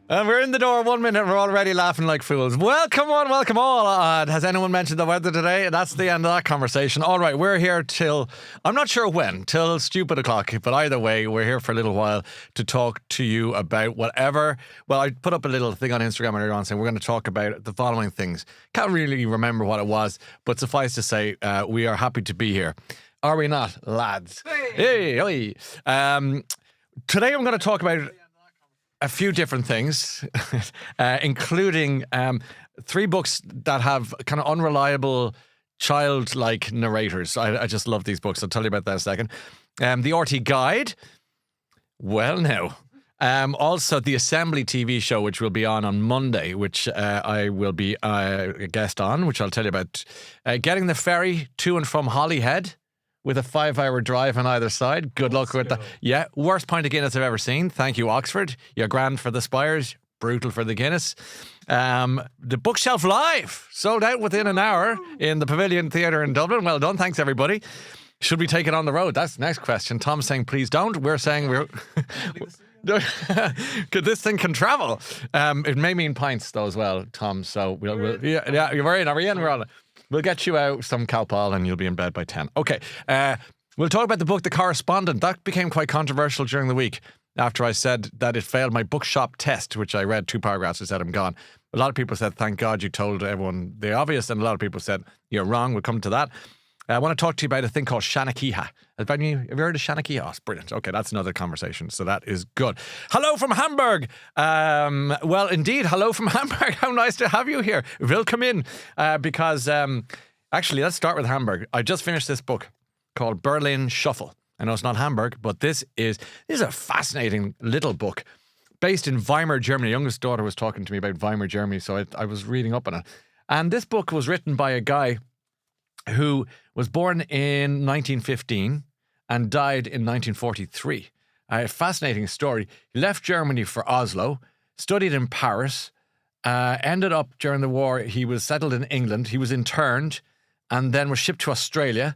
And we're in the door 1 minute and we're already laughing like fools. Welcome on, welcome all. Has anyone mentioned the weather today? That's the end of that conversation. All right, we're here till, I'm not sure when, till stupid o'clock. But either way, we're here for a little while to talk to you about whatever. Well, I put up a little thing on Instagram earlier on saying we're going to talk about the following things. Can't really remember what it was, but suffice to say, we are happy to be here. Are we not, lads? Hey, hey. Today I'm going to talk about a few different things, including 3 books that have kind of unreliable childlike narrators. I just love these books. I'll tell you about that in a second. The RT Guide. Well, now. Also, the Assembly TV show, which will be on Monday, which I will be a guest on, which I'll tell you about. Getting the ferry to and from Holyhead with a 5-hour drive on either side. Good luck with that. Yeah, worst pint of Guinness I've ever seen. Thank you, Oxford. You're grand for the Spires, brutal for the Guinness. The Bookshelf Live, sold out within an hour in the Pavilion Theatre in Dublin. Well done, thanks everybody. Should we take it on the road? That's the next question. Tom's saying please don't. We're saying we're... this thing can travel. It may mean pints though as well, Tom. So we'll yeah, you're in. Are we in? We're on it. We'll get you out some Calpol and you'll be in bed by 10. Okay, we'll talk about the book The Correspondent. That became quite controversial during the week after I said that it failed my bookshop test, which I read 2 paragraphs and said I'm gone. A lot of people said, thank God you told everyone the obvious, and a lot of people said, you're wrong, we'll come to that. I want to talk to you about a thing called Shanakiha. Have you heard of Shanakiha? Oh, it's brilliant. Okay, that's another conversation, so that is good. Hello from Hamburg. Well, indeed, hello from Hamburg. How nice to have you here. Welcome in. Because, actually, let's start with Hamburg. I just finished this book called Berlin Shuffle. I know it's not Hamburg, but this is a fascinating little book based in Weimar, Germany. My youngest daughter was talking to me about Weimar, Germany, so I was reading up on it. And this book was written by a guy who was born in 1915 and died in 1943. A fascinating story. He left Germany for Oslo, studied in Paris, ended up during the war, he was settled in England, he was interned, and then was shipped to Australia,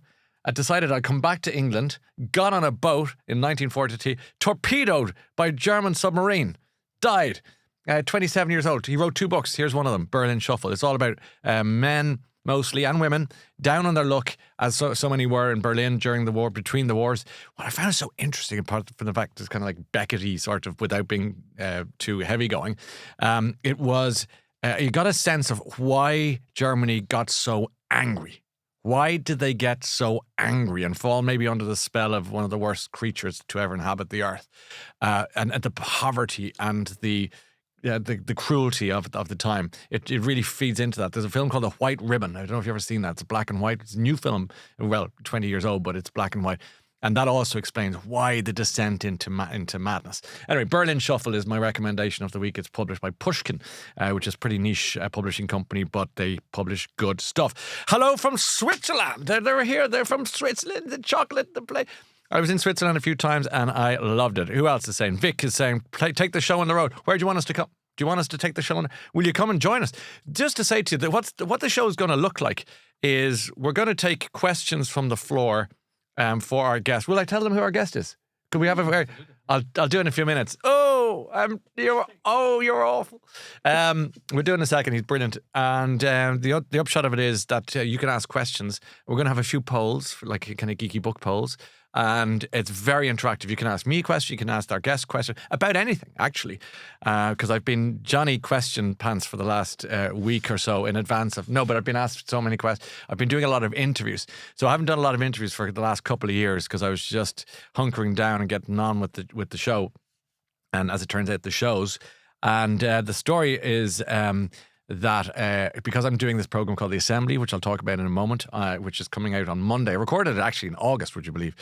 decided I'd come back to England, got on a boat in 1943, torpedoed by a German submarine, died, 27 years old. He wrote 2 books. Here's one of them, Berlin Shuffle. It's all about men, mostly, and women, down on their luck, as so many were in Berlin during the war, between the wars. What I found so interesting, apart from the fact it's kind of like Beckett-y, sort of, without being too heavy going, it was, you got a sense of why Germany got so angry. Why did they get so angry and fall maybe under the spell of one of the worst creatures to ever inhabit the earth? And the poverty and the cruelty of the time. It really feeds into that. There's a film called The White Ribbon. I don't know if you've ever seen that. It's black and white. It's a new film. Well, 20 years old, but it's black and white. And that also explains why the descent into madness. Anyway, Berlin Shuffle is my recommendation of the week. It's published by Pushkin, which is a pretty niche publishing company, but they publish good stuff. Hello from Switzerland. They're here. They're from Switzerland. The chocolate, the play. I was in Switzerland a few times and I loved it. Who else is saying? Vic is saying, take the show on the road. Where do you want us to come? Do you want us to take the show on? Will you come and join us? Just to say to you that what the show is going to look like is we're going to take questions from the floor for our guest. Will I tell them who our guest is? Could we have a? I'll do it in a few minutes. You're awful. We'll do it in a second. He's brilliant. And the upshot of it is that you can ask questions. We're going to have a few polls, like kind of geeky book polls. And it's very interactive. You can ask me a question, you can ask our guest a question about anything, actually. Because I've been Johnny Question Pants for the last week or so in advance of... No, but I've been asked so many questions. I've been doing a lot of interviews. So I haven't done a lot of interviews for the last couple of years because I was just hunkering down and getting on with the show. And as it turns out, the shows. And the story is... that because I'm doing this program called The Assembly, which I'll talk about in a moment, which is coming out on Monday. I recorded it actually in August, would you believe?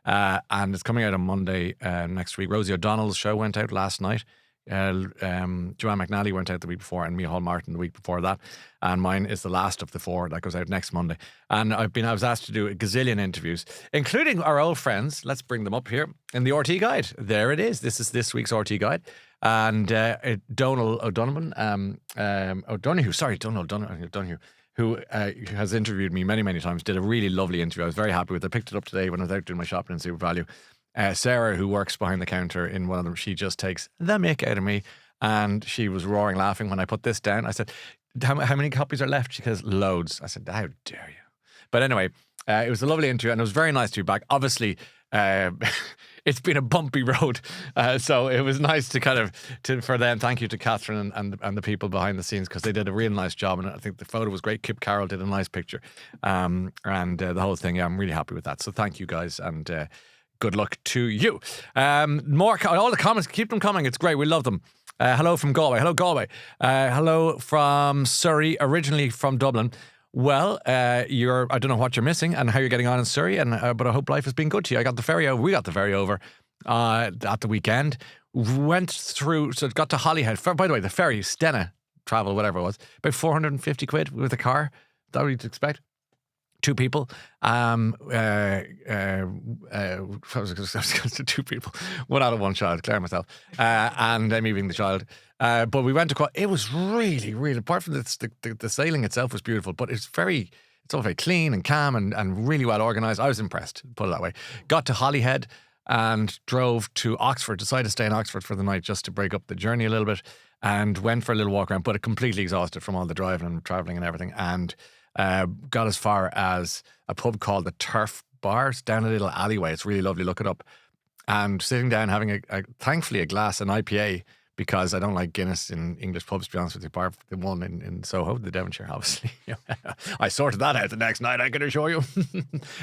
And it's coming out on Monday next week. Rosie O'Donnell's show went out last night. Joanne McNally went out the week before, and Mia Hall Martin the week before that. And mine is the last of the 4 that goes out next Monday. And I was asked to do a gazillion interviews, including our old friends. Let's bring them up here in the RT Guide. There it is. This is this week's RT Guide. And Donald O'Donoghue, who has interviewed me many, many times, did a really lovely interview. I was very happy with it. I picked it up today when I was out doing my shopping in Super Value. Sarah, who works behind the counter in one of them, she just takes the mick out of me. And she was roaring laughing when I put this down. I said, how many copies are left? She goes, loads. I said, how dare you? But anyway, it was a lovely interview and it was very nice to be back. Obviously, it's been a bumpy road. So it was nice to for them. Thank you to Catherine and the people behind the scenes because they did a real nice job. And I think the photo was great. Kip Carroll did a nice picture. And the whole thing, I'm really happy with that. So thank you guys and good luck to you. More, all the comments, keep them coming. It's great. We love them. Hello from Galway. Hello, Galway. Hello from Surrey, originally from Dublin. Well, I don't know what you're missing and how you're getting on in Surrey, but I hope life has been good to you. I got the ferry over. We got the ferry over at the weekend. Went through, so got to Holyhead. By the way, the ferry, Stena travel, whatever it was, about 450 quid with a car. That what you'd expect? 2 people. I was going to say 2 people. 1 out of 1 child, Claire and myself, and me being the child. But we went across. It was really, really. Apart from the sailing itself was beautiful, but it's all very clean and calm and really well organised. I was impressed, put it that way. Got to Holyhead and drove to Oxford. Decided to stay in Oxford for the night just to break up the journey a little bit, and went for a little walk around. But completely exhausted from all the driving and travelling and everything, and got as far as a pub called the Turf Bar. It's down a little alleyway. It's really lovely. Look it up. And sitting down having thankfully a glass, an IPA, because I don't like Guinness in English pubs, to be honest with you, apart from the one in Soho, the Devonshire, obviously. I sorted that out the next night, I can assure you.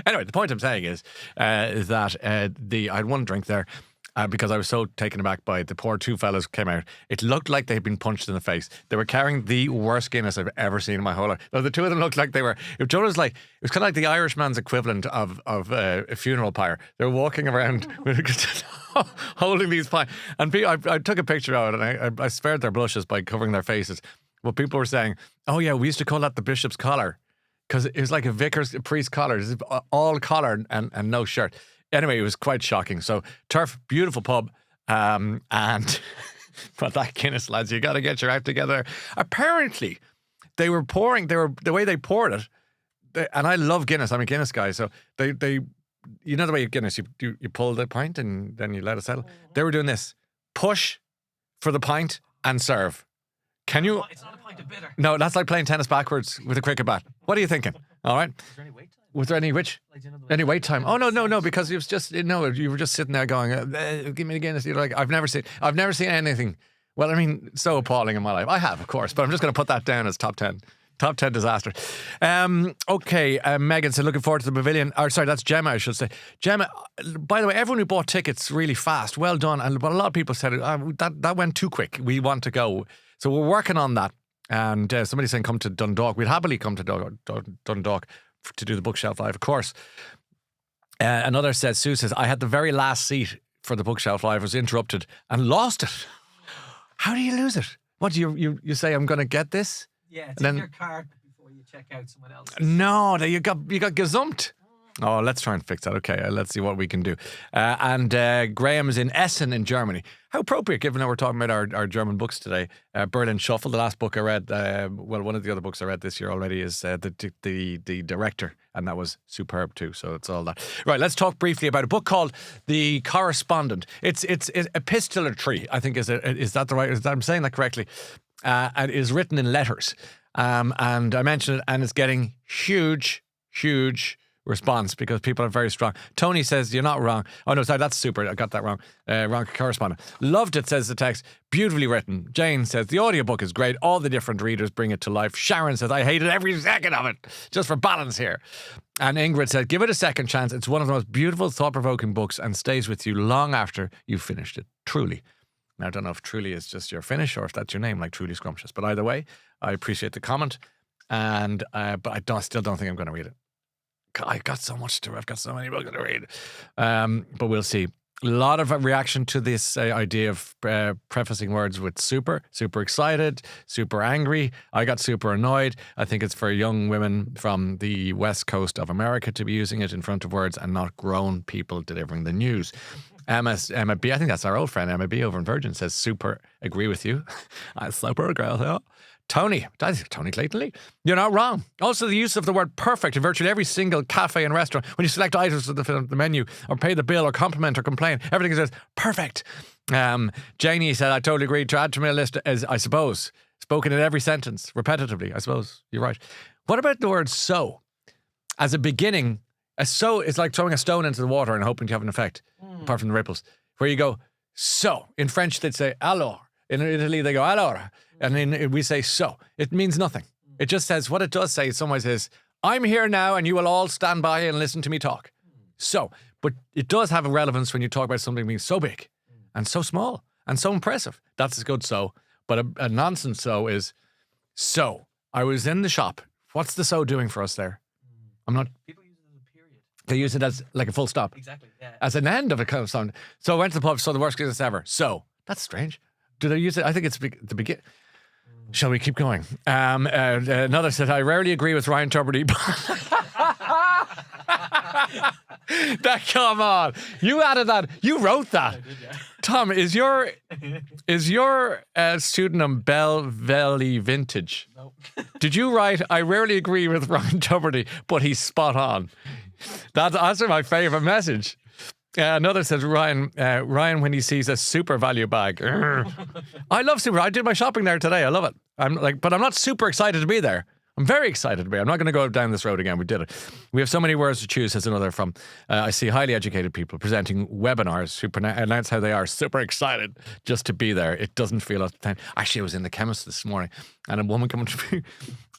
Anyway, the point I'm saying is that I had one drink there, because I was so taken aback by the poor 2 fellas came out. It looked like they'd been punched in the face. They were carrying the worst Guinness I've ever seen in my whole life. The 2 of them looked like they were. It was kind of like the Irishman's equivalent of a funeral pyre. They were walking around holding these pints. And I took a picture of it, and I spared their blushes by covering their faces. But people were saying, "Oh yeah, we used to call that the bishop's collar, because it was like a priest's collar. It's all collar and no shirt." Anyway, it was quite shocking. So, Turf, beautiful pub. But that Guinness, lads, you got to get your act together. Apparently, they were the way they poured it, and I love Guinness. I'm a Guinness guy. So, they you know the way you Guinness, you pull the pint and then you let it settle. They were doing this. Push for the pint and serve. Can you? It's not a pint of bitter. No, that's like playing tennis backwards with a cricket bat. What are you thinking? All right. Is there any wait time? Was there any any wait time? Oh no, because it was just you were just sitting there going, "Give me the Guinness." You're like, I've never seen anything. Well, I mean, so appalling in my life. I have, of course, but I'm just going to put that down as top 10 disaster. Okay, Megan said, looking forward to the pavilion. Or sorry, that's Gemma, I should say. Gemma, by the way, everyone who bought tickets really fast, well done. But a lot of people said that went too quick. We want to go, so we're working on that. And somebody's saying come to Dundalk. We'd happily come to Dundalk to do the bookshelf live, of course. Another says, Sue says, I had the very last seat for the bookshelf live, was interrupted and lost it. How do you lose it? What do you say? I'm going to get this. Yeah, it's in your card before you check out someone else. No, you got gazumped. Oh, let's try and fix that. Okay, let's see what we can do. And Graham is in Essen in Germany. How appropriate, given that we're talking about our German books today. Berlin Shuffle, the last book I read, one of the other books I read this year already is the Director, and that was superb too. So it's all that. Right, let's talk briefly about a book called The Correspondent. It's epistolary, I think. Is that the right? I'm saying that correctly? And it is written in letters. And I mentioned it, and it's getting huge response because people are very strong. Tony says, you're not wrong. Oh no, sorry, that's super. I got that wrong. Wrong correspondent. Loved it, says the text. Beautifully written. Jane says, the audiobook is great. All the different readers bring it to life. Sharon says, I hated every second of it. Just for balance here. And Ingrid said, give it a second chance. It's one of the most beautiful, thought-provoking books and stays with you long after you've finished it. Truly. Now, I don't know if truly is just your finish or if that's your name, like Truly Scrumptious. But either way, I appreciate the comment. And but I still don't think I'm going to read it. I've got so much to. I've got so many books to read. But we'll see. A lot of reaction to this idea of prefacing words with super excited, super angry. I got super annoyed. I think it's for young women from the west coast of America to be using it in front of words and not grown people delivering the news. Emma B, I think that's our old friend Emma B over in Virgin, says super agree with you. I super agree with you. Tony Clayton Lee, you're not wrong. Also, the use of the word perfect in virtually every single cafe and restaurant. When you select items of the menu or pay the bill or compliment or complain, everything says perfect. Janie said, I totally agree. To add to my list is, I suppose, spoken in every sentence, repetitively. I suppose you're right. What about the word so? As a beginning, a so is like throwing a stone into the water and hoping to have an effect, apart from the ripples. Where you go, so. In French, they'd say alors. In Italy, they go allora. And we say so. It means nothing. It just says, what it does say in some ways is, I'm here now and you will all stand by and listen to me talk. So. But it does have a relevance when you talk about something being so big and so small and so impressive. That's a good so. But a nonsense so is, so. I was in the shop. What's the so doing for us there? I'm not... People use it as a period. They use it as like a full stop. Exactly, yeah. As an end of a kind of sound. So I went to the pub, so the worst business ever. So. That's strange. Do they use it? I think it's the begin. Shall we keep going? Another said, I rarely agree with Ryan Tuberty. Come on. You added that. You wrote that. I did, yeah. Tom, is your pseudonym Bell Valley Vintage? Nope. Did you write, I rarely agree with Ryan Tuberty, but he's spot on? That's my favourite message. Another says, Ryan, when he sees a super value bag. I love super. I did my shopping there today. I love it. But I'm not super excited to be there. I'm very excited to be. I'm not going to go down this road again. We did it. We have so many words to choose, says another from, I see highly educated people presenting webinars who announce how they are super excited just to be there. It doesn't feel at the time. Actually, I was in the chemist this morning and a woman came up to me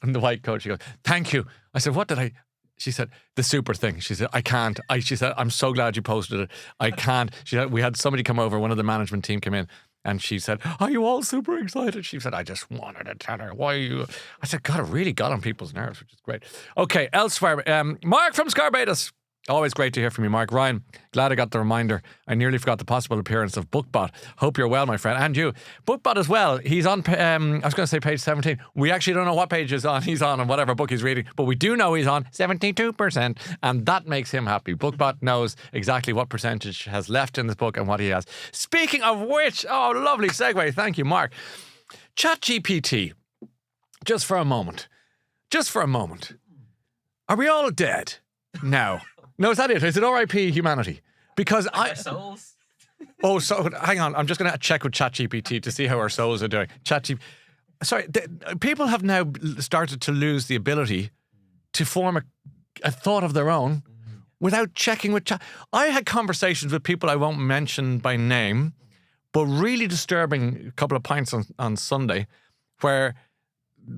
in the white coat. She goes, thank you. I said, what did I... She said, the super thing. She said, I can't. She said, I'm so glad you posted it. I can't. She said, we had somebody come over, one of the management team came in, and she said, are you all super excited? She said, I just wanted to tell her, why are you... I said, God, it really got on people's nerves, which is great. Okay, elsewhere, Mark from Scarbados. Always great to hear from you, Mark. Ryan, glad I got the reminder. I nearly forgot the possible appearance of BookBot. Hope you're well, my friend. And you. BookBot as well. He's on, I was going to say page 17. We actually don't know what page he's on and whatever book he's reading, but we do know he's on 72%, and that makes him happy. BookBot knows exactly what percentage has left in this book and what he has. Speaking of which, oh, lovely segue. Thank you, Mark. ChatGPT. Just for a moment. Are we all dead now? No, is that it? Is it R.I.P. humanity? Because Our souls. Oh, so hang on. I'm just going to check with ChatGPT to see how our souls are doing. Sorry, people have now started to lose the ability to form a thought of their own without checking with chat. I had conversations with people I won't mention by name, but really disturbing, a couple of pints on Sunday, where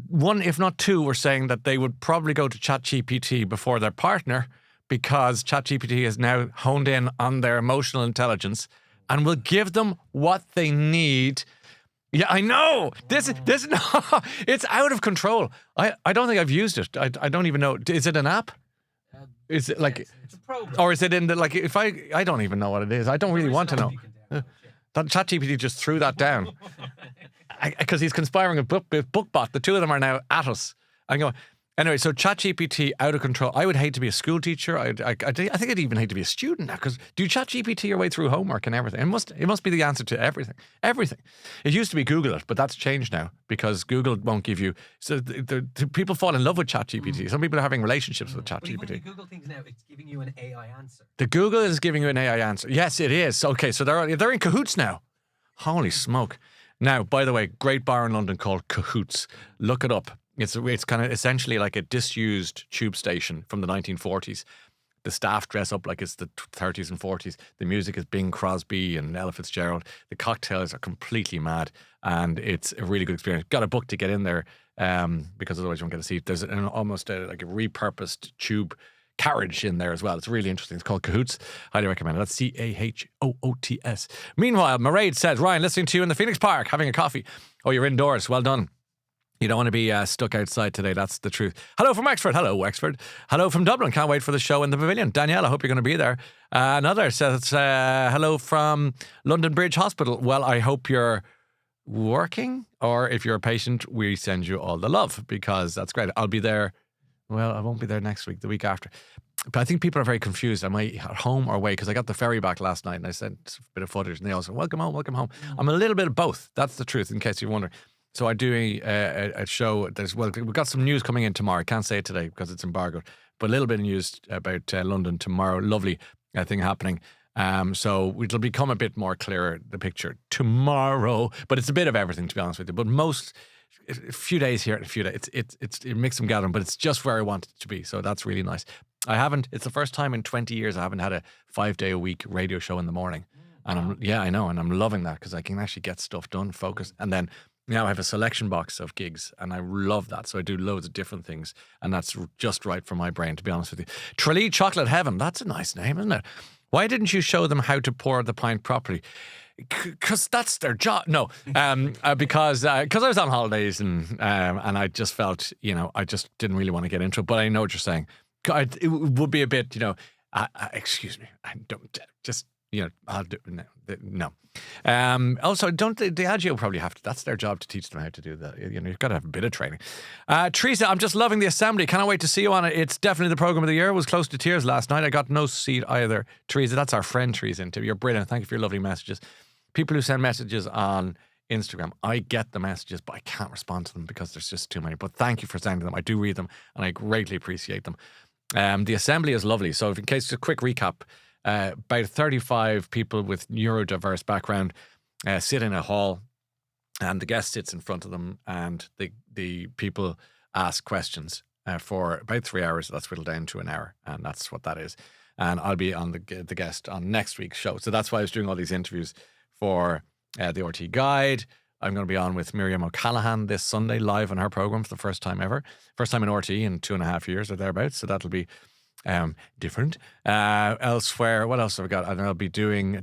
one, if not two, were saying that they would probably go to ChatGPT before their partner because ChatGPT has now honed in on their emotional intelligence and will give them what they need. Yeah, I know. This no, it's out of control. I don't think I've used it. I don't even know. Is it an app? Is it like, it's a program. or is it in the, like, if I don't even know what it is. I don't really want to know. That ChatGPT just threw that down because he's conspiring with BookBot. The two of them are now at us. I'm going. Anyway, so ChatGPT out of control. I would hate to be a school teacher. I think I'd even hate to be a student now, because do you ChatGPT your way through homework and everything? It must be the answer to everything. Everything. It used to be Google it, but that's changed now because Google won't give you. So the people fall in love with ChatGPT. Some people are having relationships with But even ChatGPT. the Google things now, it's giving you an AI answer. The Google is giving you an AI answer. Yes, it is. Okay, so they're in cahoots now. Holy smoke! Now, by the way, great bar in London called Cahoots. Look it up. It's kind of essentially like a disused tube station from the 1940s. The staff dress up like it's the 30s and 40s. The music is Bing Crosby and Ella Fitzgerald. The cocktails are completely mad, and it's a really good experience. Got a book to get in there because otherwise you won't get a seat. There's almost like a repurposed tube carriage in there as well. It's really interesting. It's called Cahoots. Highly recommend it. That's CAHOOTS. Meanwhile, Mairead says, Ryan, listening to you in the Phoenix Park, having a coffee. Oh, you're indoors. Well done. You don't want to be stuck outside today. That's the truth. Hello from Wexford. Hello, Wexford. Hello from Dublin. Can't wait for the show in the pavilion. Danielle, I hope you're going to be there. Another says, hello from London Bridge Hospital. Well, I hope you're working, or if you're a patient, we send you all the love, because that's great. I'll be there. Well, I won't be there next week, the week after. But I think people are very confused. Am I at home or away? Because I got the ferry back last night and I sent a bit of footage and they all said, welcome home, welcome home. I'm a little bit of both. That's the truth, in case you're wondering. So I'm doing a show. We've got some news coming in tomorrow. I can't say it today because it's embargoed, but a little bit of news about London tomorrow. Lovely thing happening. So it'll become a bit more clearer, the picture tomorrow. But it's a bit of everything, to be honest with you. But a few days here and a few days, it's mix and gathering, but it's just where I want it to be. So that's really nice. It's the first time in 20 years I haven't had a 5-day-a-week radio show in the morning. And I know. And I'm loving that because I can actually get stuff done, focus. And then now I have a selection box of gigs and I love that. So I do loads of different things and that's just right for my brain, to be honest with you. Tralee Chocolate Heaven. That's a nice name, isn't it? Why didn't you show them how to pour the pint properly? Because that's their job. No, because I was on holidays and I just felt, I just didn't really want to get into it. But I know what you're saying. It would be a bit, excuse me, I don't just, I'll do no. Also, don't the Agio probably have to? That's their job to teach them how to do that. You've got to have a bit of training. Teresa, I'm just loving the assembly. Cannot wait to see you on it. It's definitely the program of the year. I was close to tears last night. I got no seat either. Teresa, that's our friend Teresa. You're brilliant. Thank you for your lovely messages. People who send messages on Instagram, I get the messages, but I can't respond to them because there's just too many. But thank you for sending them. I do read them, and I greatly appreciate them. The assembly is lovely. So, in case, a quick recap. About 35 people with neurodiverse background sit in a hall, and the guest sits in front of them, and the people ask questions for about 3 hours. That's whittled down to an hour, and that's what that is. And I'll be on the guest on next week's show. So that's why I was doing all these interviews for the RT Guide. I'm going to be on with Miriam O'Callaghan this Sunday live on her program for the first time ever. First time in RT in 2.5 years or thereabouts. So that'll be different. Elsewhere, what else have I got? And I'll be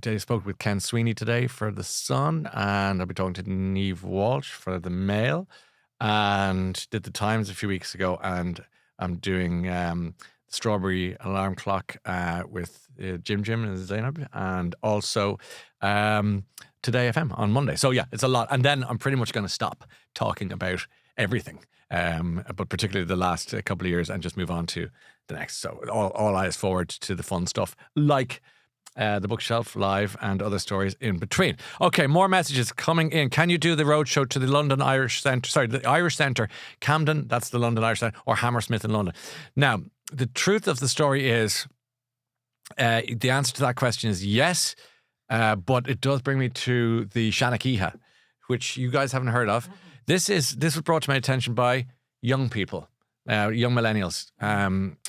I spoke with Ken Sweeney today for The Sun, and I'll be talking to Niamh Walsh for The Mail, and did The Times a few weeks ago, and I'm doing Strawberry Alarm Clock with Jim and Zainab, and also Today FM on Monday. So yeah, it's a lot. And then I'm pretty much going to stop talking about everything, but particularly the last couple of years, and just move on to the next. So all eyes forward to the fun stuff like the Bookshelf Live and other stories in between. Okay, more messages coming in. Can you do the roadshow to the London Irish Centre? Sorry, the Irish Centre, Camden, that's the London Irish Centre, or Hammersmith in London? Now, the truth of the story is, the answer to that question is yes, but it does bring me to the Shanachíhe, which you guys haven't heard of. This was brought to my attention by young people, young millennials,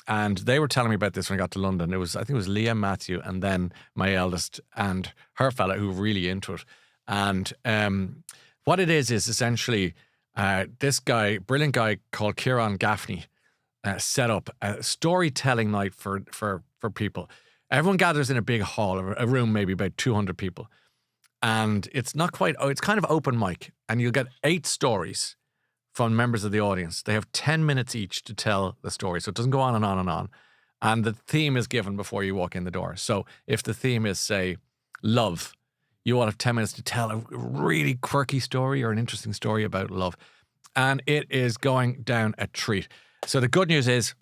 and they were telling me about this when I got to London. I think it was Leah, Matthew, and then my eldest and her fella who were really into it. And what it is essentially this guy, brilliant guy called Ciarán Gaffney, set up a storytelling night for people. Everyone gathers in a big hall, a room maybe about 200 people. And it's it's kind of open mic. And you'll get 8 stories from members of the audience. They have 10 minutes each to tell the story. So it doesn't go on and on and on. And the theme is given before you walk in the door. So if the theme is, say, love, you will have 10 minutes to tell a really quirky story or an interesting story about love. And it is going down a treat. So the good news is,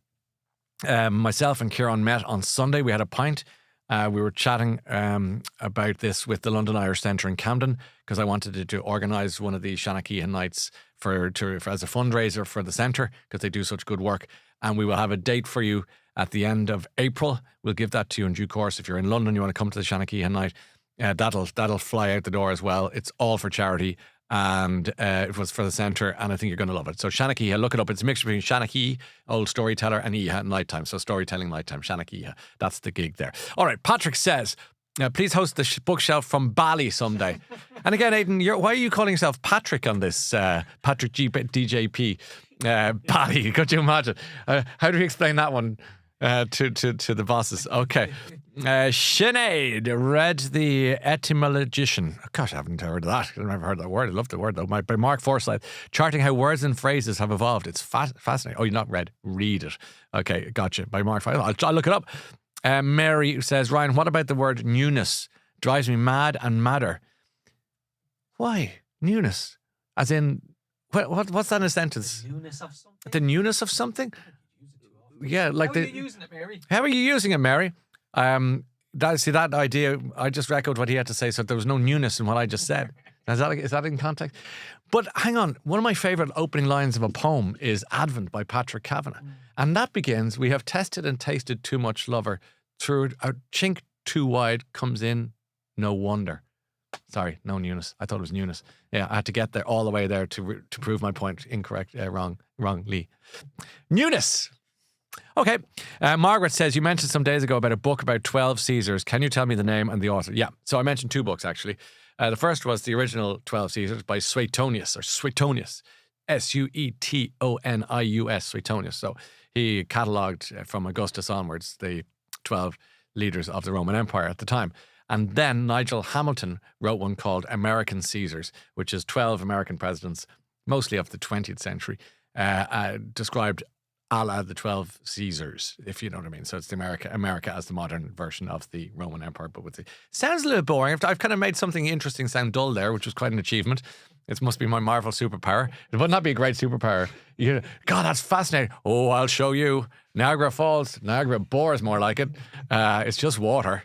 myself and Ciarán met on Sunday. We had a pint. We were chatting about this with the London Irish Centre in Camden, because I wanted to organise one of the Shanachíhe nights for as a fundraiser for the centre, because they do such good work. And we will have a date for you at the end of April. We'll give that to you in due course. If you're in London, you want to come to the Shanachíhe night, that'll fly out the door as well. It's all for charity. And it was for the centre, and I think you're going to love it. So Shanachíhe, look it up. It's a mixture between Shanachí, old storyteller, and Ihe, nighttime. So storytelling nighttime, Shanachíhe. That's the gig there. All right, Patrick says, please host the bookshelf from Bali someday. And again, Aidan, why are you calling yourself Patrick on this? Patrick DJP, Paddy, could you imagine? How do you explain that one to the bosses? Okay. Sinead read The Etymologician. Gosh, I haven't heard of that. I've never heard that word. I love the word though. By Mark Forsyth, charting how words and phrases have evolved. It's fascinating. Oh, you're not read. Read it. Okay, gotcha. By Mark Forsyth. I'll look it up. Mary says, Ryan, what about the word newness? Drives me mad and madder. Why? Newness? As in, what's that in a sentence? The newness of something? The newness of something? Yeah, like How are you using it, Mary? How are you using it, Mary? That idea, I just echoed what he had to say, so there was no newness in what I just said. Is that in context? But hang on, one of my favourite opening lines of a poem is Advent by Patrick Kavanagh. And that begins, we have tested and tasted too much lover through a chink too wide, comes in, no wonder. Sorry, no newness. I thought it was newness. Yeah, I had to get there all the way there to prove my point incorrect, wrongly. Newness. Okay. Margaret says, you mentioned some days ago about a book about 12 Caesars. Can you tell me the name and the author? Yeah. So I mentioned 2 books, actually. The first was the original 12 Caesars by Suetonius, Suetonius. Suetonius. So he catalogued from Augustus onwards the 12 leaders of the Roman Empire at the time. And then Nigel Hamilton wrote one called American Caesars, which is 12 American presidents, mostly of the 20th century, described a la the 12 Caesars, if you know what I mean. So it's the America as the modern version of the Roman Empire, but with the... Sounds a little boring. I've kind of made something interesting sound dull there, which was quite an achievement. It must be my Marvel superpower. It would not be a great superpower. God, that's fascinating. Oh, I'll show you. Niagara Falls. Niagara Bores, more like it. It's just water.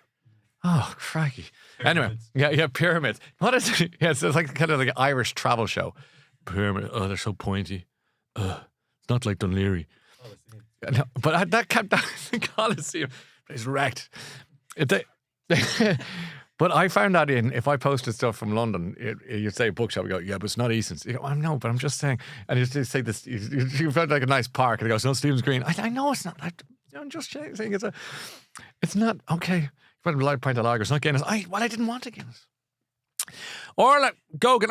Oh, crikey. Anyway, yeah, pyramids. What is it? Yeah, it's like kind of like an Irish travel show. Pyramid. Oh, they're so pointy. It's not like Dunleary. No, but that kept the Colosseum is wrecked. But I found that if I posted stuff from London, you'd say bookshop, you go, yeah, but it's not Easton's. You go, I know, but I'm just saying. And you say this, you found like a nice park, and it goes, no, Stephen's Green. I know it's not. I'm just saying it's not, okay. You went a pint of lager, it's not Guinness. I didn't want a Guinness. Orla Gogan,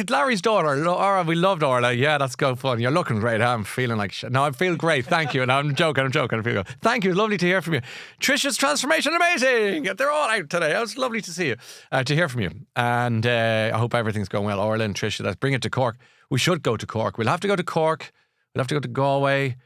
Larry's daughter. Orla, we loved Orla. Yeah, that's good fun. You're looking great. I'm feeling like shit. No, I feel great. Thank you. And I'm joking. I feel good. Thank you. Lovely to hear from you. Trisha's transformation, amazing. They're all out today. It was lovely to see you, to hear from you. And I hope everything's going well. Orla and Trisha, let's bring it to Cork. We should go to Cork. We'll have to go to Cork. We'll have to go to Galway.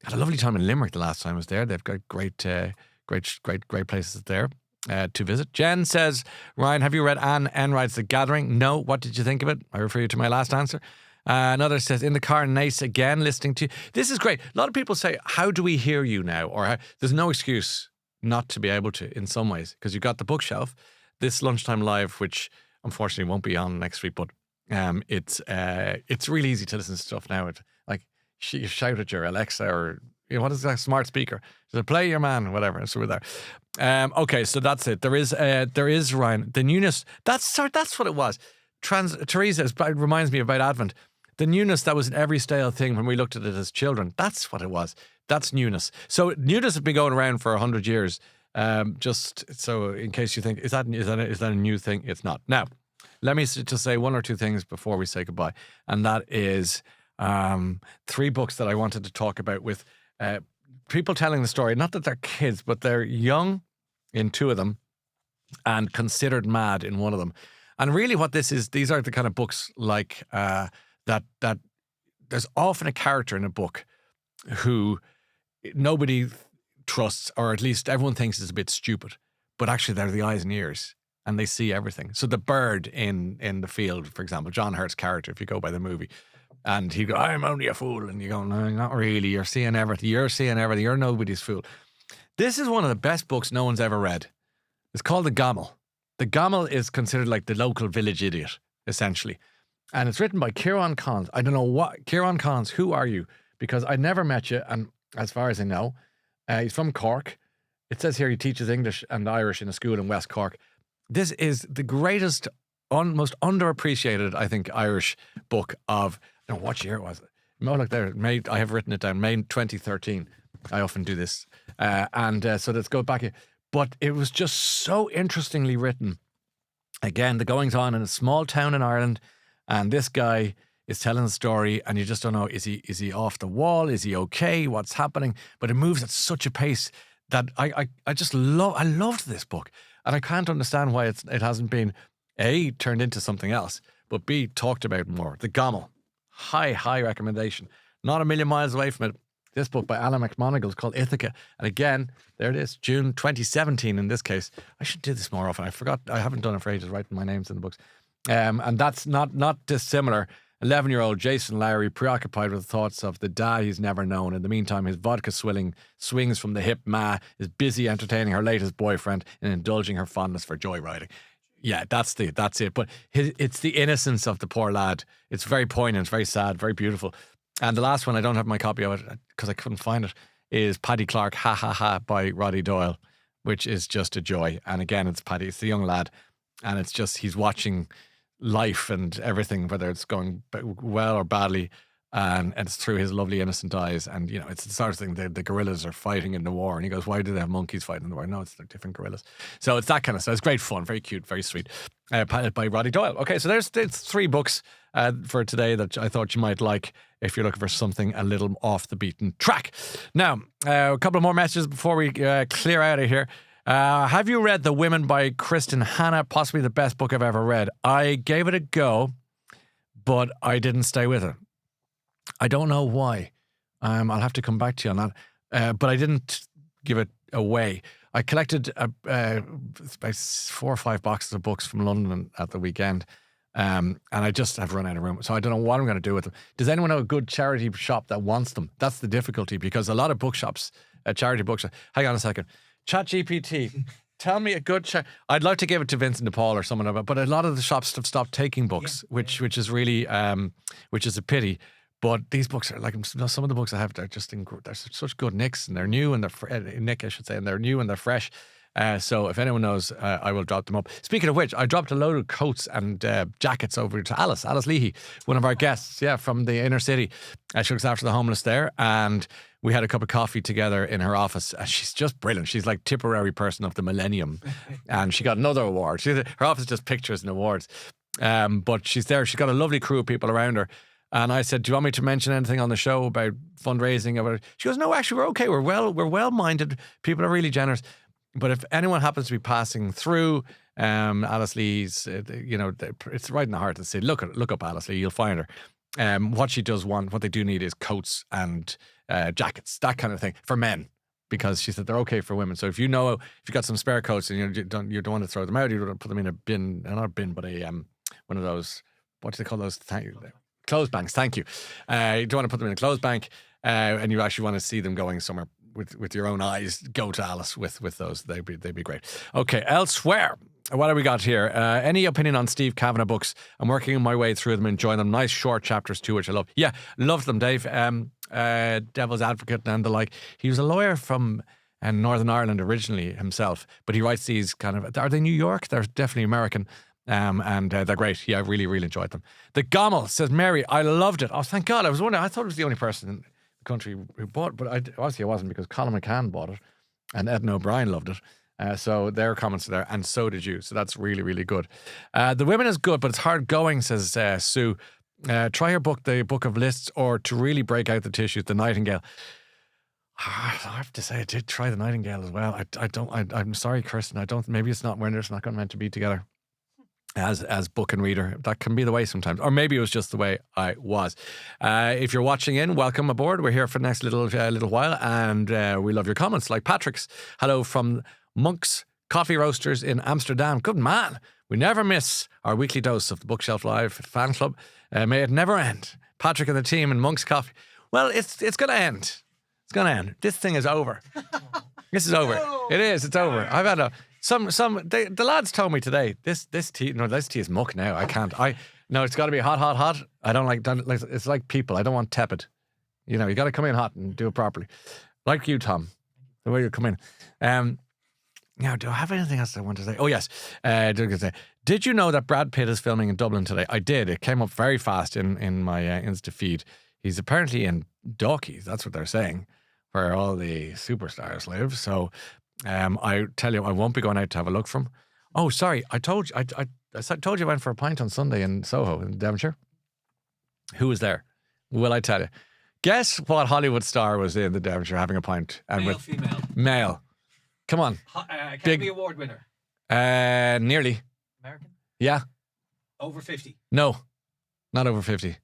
Had a lovely time in Limerick the last time I was there. They've got great places there. To visit. Jen says, Ryan, have you read Anne Enright's The Gathering? No. What did you think of it? I refer you to my last answer. Another says, in the car, nice again, listening to you. This is great. A lot of people say, how do we hear you now? Or there's no excuse not to be able to in some ways, because you've got the bookshelf, this Lunchtime Live, which unfortunately won't be on next week, but it's really easy to listen to stuff now. You shout at your Alexa or what is that smart speaker? Does it play your man? Whatever. So we're there. Okay, so that's it. There is Ryan. The newness. That's what it was. Teresa, it reminds me about Advent. The newness that was in every stale thing when we looked at it as children. That's what it was. That's newness. So newness has been going around for 100 years. Just so in case you think, is that a new thing? It's not. Now, let me just say one or two things before we say goodbye. And that is 3 books that I wanted to talk about with people telling the story. Not that they're kids, but they're young in 2 of them and considered mad in 1 of them. And really what this is, these are the kind of books like that there's often a character in a book who nobody trusts, or at least everyone thinks is a bit stupid, but actually they're the eyes and ears and they see everything. So the bird in The Field, for example, John Hurt's character, if you go by the movie, and he'd go, I'm only a fool. And you go, no, not really. You're seeing everything. You're nobody's fool. This is one of the best books no one's ever read. It's called The Gamal. The Gamal is considered like the local village idiot, essentially. And it's written by Ciarán Cons. I don't know what. Ciarán Cons, who are you? Because I never met you. And as far as I know, he's from Cork. It says here he teaches English and Irish in a school in West Cork. This is the greatest, most underappreciated, I think, Irish book of... I don't know what year was it. Oh, look there. I have written it down. May 2013. I often do this. So let's go back here. But it was just so interestingly written. Again, the goings on in a small town in Ireland. And this guy is telling the story and you just don't know, is he off the wall? Is he okay? What's happening? But it moves at such a pace that I loved this book. And I can't understand why it hasn't been A, turned into something else, but B, talked about more. The Gamal. High recommendation. Not a million miles away from it. This book by Alan McMonagle is called Ithaca. And again, there it is, June 2017 in this case. I should do this more often. I forgot. I haven't done it for ages, writing my names in the books. And that's not dissimilar. 11-year-old Jason Lowry, preoccupied with thoughts of the dad he's never known. In the meantime, his vodka swings from the hip ma is busy entertaining her latest boyfriend and indulging her fondness for joyriding. Yeah, that's it. But it's the innocence of the poor lad. It's very poignant, very sad, very beautiful. And the last one, I don't have my copy of it because I couldn't find it, is Paddy Clarke, Ha Ha Ha by Roddy Doyle. which is just a joy. And again, it's Paddy, it's the young lad, and it's just he's watching life and everything, whether it's going well or badly. And it's through his lovely innocent eyes, and it's the sort of thing. The gorillas are fighting in the war, and he goes, "Why do they have monkeys fighting in the war?" No, it's like different gorillas. So it's that kind of stuff. It's great fun, very cute, very sweet. By Roddy Doyle. Okay, so there's 3 books for today that I thought you might like if you're looking for something a little off the beaten track. Now, a couple of more messages before we clear out of here. Have you read The Women by Kristen Hanna? Possibly the best book I've ever read. I gave it a go, but I didn't stay with it. I don't know why. I'll have to come back to you on that. But I didn't give it away. I collected about 4 or 5 boxes of books from London at the weekend, and I just have run out of room. So I don't know what I'm going to do with them. Does anyone know a good charity shop that wants them? That's the difficulty, because a lot of bookshops, charity bookshops. Hang on a second. ChatGPT. Tell me a good I'd like to give it to Vincent de Paul or someone, but a lot of the shops have stopped taking books, which is really which is a pity. But these books are like, some of the books I have, they're just they're such good nicks, and they're new, and they're Nick, I should say, and they're new and they're fresh. So if anyone knows, I will drop them up. Speaking of which, I dropped a load of coats and jackets over to Alice Leahy, one of our guests, from the inner city. She looks after the homeless there, and we had a cup of coffee together in her office. And she's just brilliant. She's like Tipperary person of the millennium, and she got another award. Her office is just pictures and awards, but she's there. She's got a lovely crew of people around her. And I said, "Do you want me to mention anything on the show about fundraising?" About it? She goes, "No, actually, we're okay. We're well-minded. People are really generous. But if anyone happens to be passing through Alice Lee's, it's right in the heart of the city. Look up Alice Lee. You'll find her. What she does want, what they do need, is coats and jackets, that kind of thing for men." Because she said they're okay for women. So if you've got some spare coats and you don't want to throw them out, you don't put them in a bin, not a bin, but one of those, what do they call those? Clothes banks, thank you. You don't want to put them in a clothes bank, and you actually want to see them going somewhere with your own eyes. Go to Alice with those. They'd be great. Okay, elsewhere. What have we got here? Any opinion on Steve Kavanagh books? I'm working my way through them, enjoying them. Nice short chapters too, which I love. Yeah, loved them, Dave. Devil's Advocate and the like. He was a lawyer from Northern Ireland originally himself, but he writes these kind of, are they New York? They're definitely American. And they're great. Yeah, I really, really enjoyed them. The Gamal says, "Mary, I loved it." Oh, thank God. I was wondering. I thought it was the only person in the country who bought it, but obviously I wasn't, because Colin McCann bought it and Edna O'Brien loved it. So their comments are there, and so did you. So that's really, really good. The Women is good, but it's hard going, says Sue. Try her book, The Book of Lists, or to really break out the tissues, The Nightingale. I have to say, I did try The Nightingale as well. I'm sorry, Kristen. Maybe it's not, we're just not going to meant to be together. As book and reader, that can be the way sometimes, or maybe it was just the way I was. If you're watching in, welcome aboard. We're here for the next little while, and we love your comments. Like Patrick's, hello from Monk's Coffee Roasters in Amsterdam. Good man. We never miss our weekly dose of the Bookshelf Live fan club. May it never end. Patrick and the team in Monk's Coffee. Well, it's going to end. It's going to end. This thing is over. This is over. It is. It's over. I've had the lads told me today, this tea is muck now. I can't. No, it's got to be hot. I don't like, it's like people. I don't want tepid. You got to come in hot and do it properly. Like you, Tom, the way you come in. Now, do I have anything else I want to say? Oh, yes. Did you know that Brad Pitt is filming in Dublin today? I did. It came up very fast in my Insta feed. He's apparently in Dalkey. That's what they're saying, where all the superstars live. So I tell you, I won't be going out to have a look from. Oh, sorry. I told you I went for a pint on Sunday in Soho in Devonshire. Who was there? Will I tell you? Guess what Hollywood star was in the Devonshire having a pint? Male, female. Male. Come on. Academy Award winner. Nearly. American? Yeah. Over 50. No. Not over 50.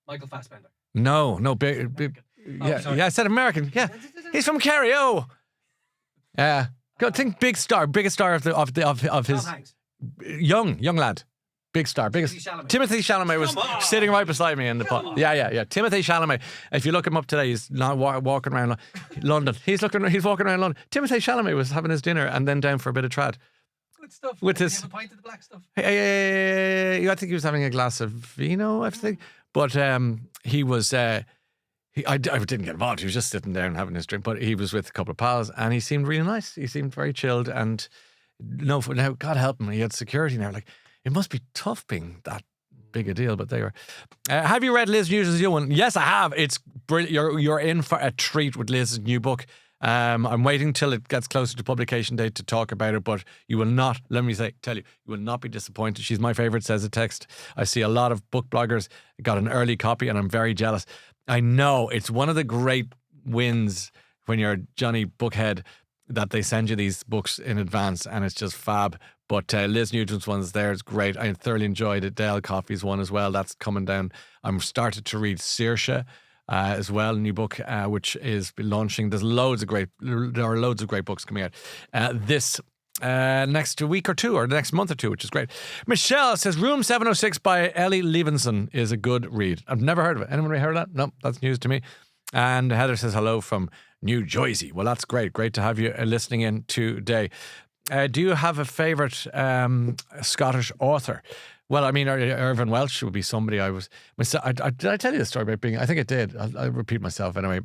Michael Fassbender. No. Big. Yeah, I said American. Yeah. He's from Kerry. Oh. Go think biggest star of his Tom Hanks. young lad. Big star, biggest. Timothy Chalamet was sitting right beside me in the pot. Yeah. Timothy Chalamet. If you look him up today, he's not walking around London. He's walking around London. Timothy Chalamet was having his dinner and then down for a bit of trad. Good stuff. With Did his, he have a pint of the black stuff? I think he was having a glass of vino, I think. But he was I didn't get involved. He was just sitting there and having his drink, but he was with a couple of pals and he seemed really nice. He seemed very chilled and now, God help him, he had security now. Like, it must be tough being that big a deal, but they were. Have you read Liz Newton's new one? Yes, I have. It's brilliant. You're in for a treat with Liz's new book. I'm waiting till it gets closer to publication date to talk about it, but you will not, tell you, you will not be disappointed. She's my favourite, says a text. I see a lot of book bloggers got an early copy and I'm very jealous. I know, it's one of the great wins when you're Johnny Bookhead that they send you these books in advance and it's just fab. But Liz Newton's one's there. It's great. I thoroughly enjoyed it. Dale Coffey's one as well. That's coming down. I'm started to read Ciarán as well, a new book which is launching. There are loads of great books coming out this next week or two, or the next month or two, which is great. Michelle says Room 706 by Ellie Levinson is a good read. I've never heard of it. Anyone heard of that? No, that's news to me. And Heather says hello from New Jersey. Well, that's great. Great to have you listening in today. Do you have a favourite Scottish author? Well, I mean, Irvin Welsh would be somebody I was. Did I tell you the story about being? I think I did. I'll repeat myself anyway.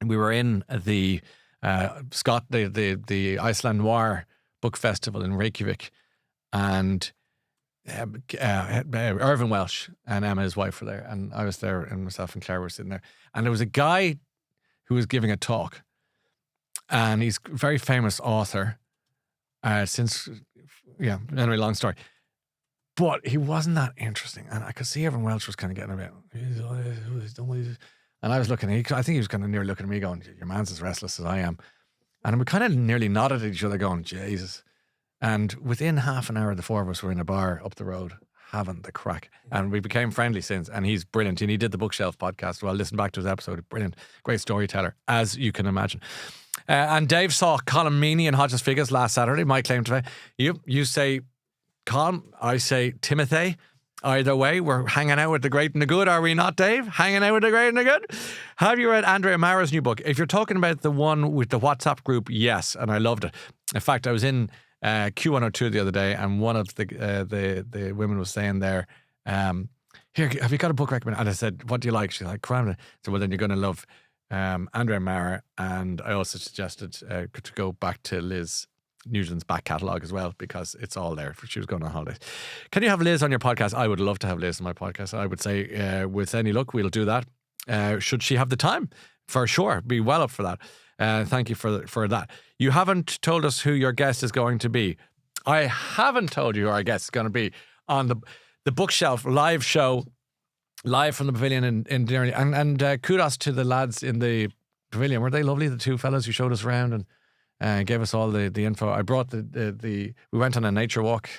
We were in the the Iceland Noir Book Festival in Reykjavik, and Irvin Welsh and Emma, his wife, were there, and I was there, and myself and Claire were sitting there, and there was a guy who was giving a talk, and he's a very famous author. Anyway, long story. But he wasn't that interesting. And I could see everyone else was kind of getting a bit, and I was looking, I think he was kind of nearly looking at me going, your man's as restless as I am. And we kind of nearly nodded at each other going, Jesus. And within half an hour, the four of us were in a bar up the road having the crack. And we became friendly since. And he's brilliant. And he did the Bookshelf podcast. Well, listen back to his episode. Brilliant. Great storyteller, as you can imagine. And Dave saw Colin Meaney and Hodges Figgis last Saturday. My claim to fame. You say Colin, I say Timothy. Either way, we're hanging out with the great and the good, are we not, Dave? Hanging out with the great and the good? Have you read Andrea Mara's new book? If you're talking about the one with the WhatsApp group, yes, and I loved it. In fact, I was in Q102 the other day, and one of the women was saying there, here, have you got a book recommendation? And I said, what do you like? She's like, Cram. So, well, then you're going to love Andrea Mara, and I also suggested to go back to Liz Newton's back catalogue as well, because it's all there. She was going on holidays. Can you have Liz on your podcast? I would love to have Liz on my podcast. I would say with any luck we'll do that. Should she have the time? For sure, be well up for that. Thank you for that. You haven't told us who your guest is going to be. I haven't told you who our guest is going to be on the Bookshelf live show, live from the pavilion in Derry. And kudos to the lads in the pavilion. Were they lovely, the two fellas who showed us around and gave us all the info? I brought we went on a nature walk,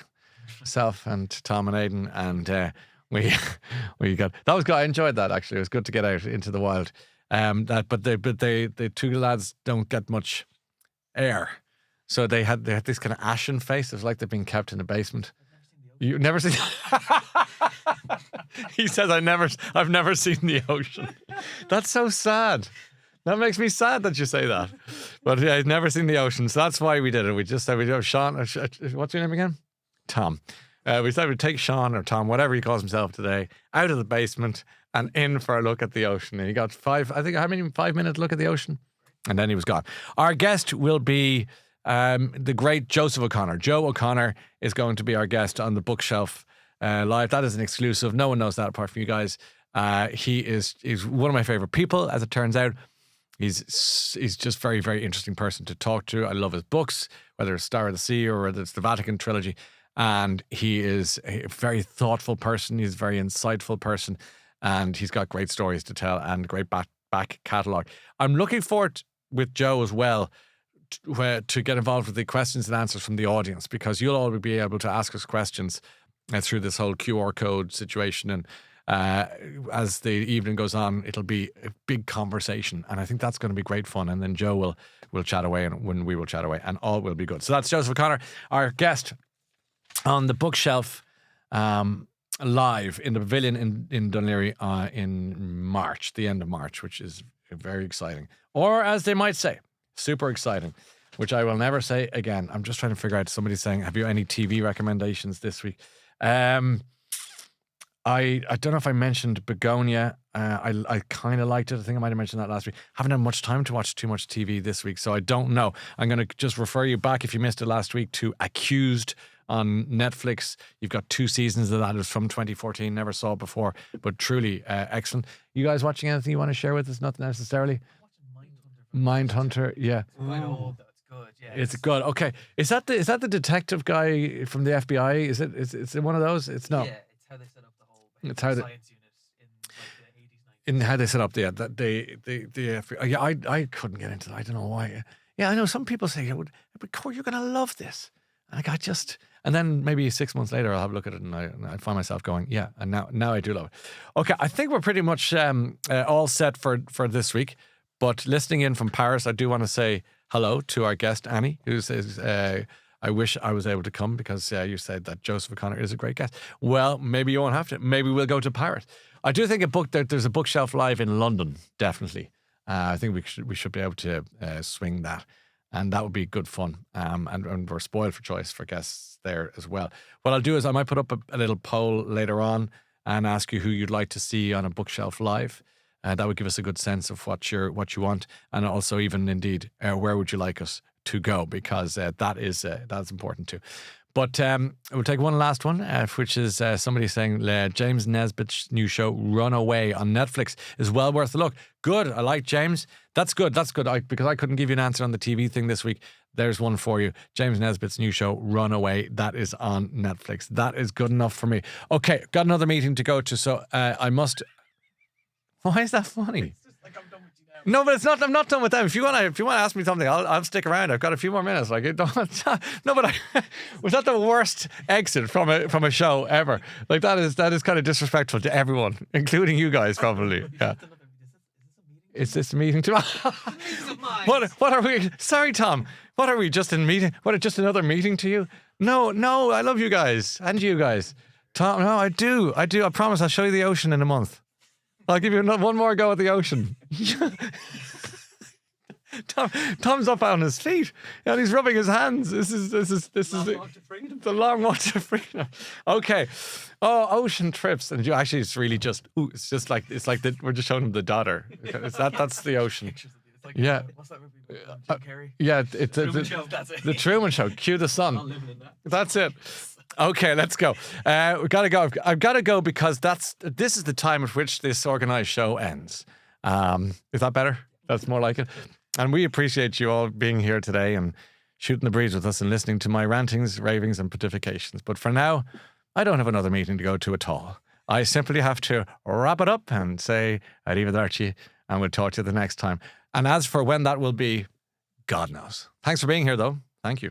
myself and Tom and Aidan, and we got, that was good. I enjoyed that, actually. It was good to get out into the wild. But the two lads don't get much air, so they had this kind of ashen face. It was like they've been kept in a basement. You've never seen. He says, I've never seen the ocean. That's so sad. That makes me sad that you say that. But yeah, I've never seen the ocean, so that's why we did it. We just said we'd have Sean. What's your name again? Tom. We said we'd take Sean or Tom, whatever he calls himself today, out of the basement and in for a look at the ocean. And he got 5 minute look at the ocean, and then he was gone. Our guest will be the great Joseph O'Connor. Joe O'Connor is going to be our guest on the Bookshelf live. That is an exclusive. No one knows that apart from you guys. He's one of my favorite people, as it turns out. He's just very, very interesting person to talk to. I love his books, whether it's Star of the Sea or whether it's the Vatican trilogy. And he is a very thoughtful person. He's a very insightful person. And he's got great stories to tell and great back catalogue. I'm looking forward with Joe as well to get involved with the questions and answers from the audience, because you'll all be able to ask us questions through this whole QR code situation. And as the evening goes on, it'll be a big conversation, and I think that's going to be great fun. And then Joe will chat away, and when we will chat away, and all will be good. So that's Joseph O'Connor, our guest on the Bookshelf live in the pavilion in Dún Laoghaire in March, the end of March, which is very exciting, or as they might say, super exciting, which I will never say again. I'm just trying to figure out. Somebody's saying, have you any TV recommendations this week? I don't know if I mentioned Begonia. I kind of liked it. I think I might have mentioned that last week. Haven't had much time to watch too much TV this week, so I don't know. I'm going to just refer you back, if you missed it last week, to Accused on Netflix. You've got 2 seasons of that. It was from 2014. Never saw it before, but truly excellent. You guys watching anything you want to share with us? Nothing necessarily? Mindhunter, yeah. It's quite old, though. It's good, yeah. It's good. Okay. Is that the detective guy from the FBI? Is it one of those? It's not. Yeah, it's how they set up the whole It's how they- science unit in like the 80s, 90s. In how they set up the FBI. Yeah, I couldn't get into that. I don't know why. Yeah, I know some people say, but Corey, you're going to love this. And then maybe 6 months later, I'll have a look at it and I find myself going, yeah, and now I do love it. Okay, I think we're pretty much all set for this week. But listening in from Paris, I do want to say hello to our guest, Annie, who says, I wish I was able to come because you said that Joseph O'Connor is a great guest. Well, maybe you won't have to. Maybe we'll go to Paris. I do think there's a bookshelf live in London, definitely. I think we should be able to swing that. And that would be good fun. And we're spoiled for choice for guests there as well. What I'll do is I might put up a little poll later on and ask you who you'd like to see on a bookshelf live. That would give us a good sense of what you want, and also even indeed where would you like us to go, because that's important too. But we'll take one last one, which is somebody saying James Nesbitt's new show Runaway on Netflix is well worth a look. Good, I like James. That's good. Because I couldn't give you an answer on the TV thing this week. There's one for you. James Nesbitt's new show Runaway. That is on Netflix. That is good enough for me. Okay, got another meeting to go to, so I must. Why is that funny? It's just like I'm done with you now. No, but it's not. I'm not done with them. If you want to ask me something, I'll stick around. I've got a few more minutes. Like, no, but was that the worst exit from a show ever? Like that is kind of disrespectful to everyone, including you guys, probably. Yeah. Is this a meeting too? What are we? Sorry, Tom. What are we? Just in meeting? What? Just another meeting to you? No. I love you guys and you guys. Tom, no, I do. I promise. I'll show you the ocean in a month. I'll give you one more go at the ocean. Tom's up on his feet and he's rubbing his hands. This is the long walk to freedom. Okay. Oh, ocean trips, and actually, it's really just. It's like we're just showing him the daughter. That's the ocean. It's like, Yeah. What's that movie with Jim Carrey? Yeah, it's Truman Show, that's it. the Truman Show. Cue the I'm sun. living in that. That's it. Okay, let's go. We gotta go. I've got to go because this is the time at which this organised show ends. Is that better? That's more like it. And we appreciate you all being here today and shooting the breeze with us and listening to my rantings, ravings, and pontifications. But for now, I don't have another meeting to go to at all. I simply have to wrap it up and say arrivederci, and we'll talk to you the next time. And as for when that will be, God knows. Thanks for being here, though. Thank you.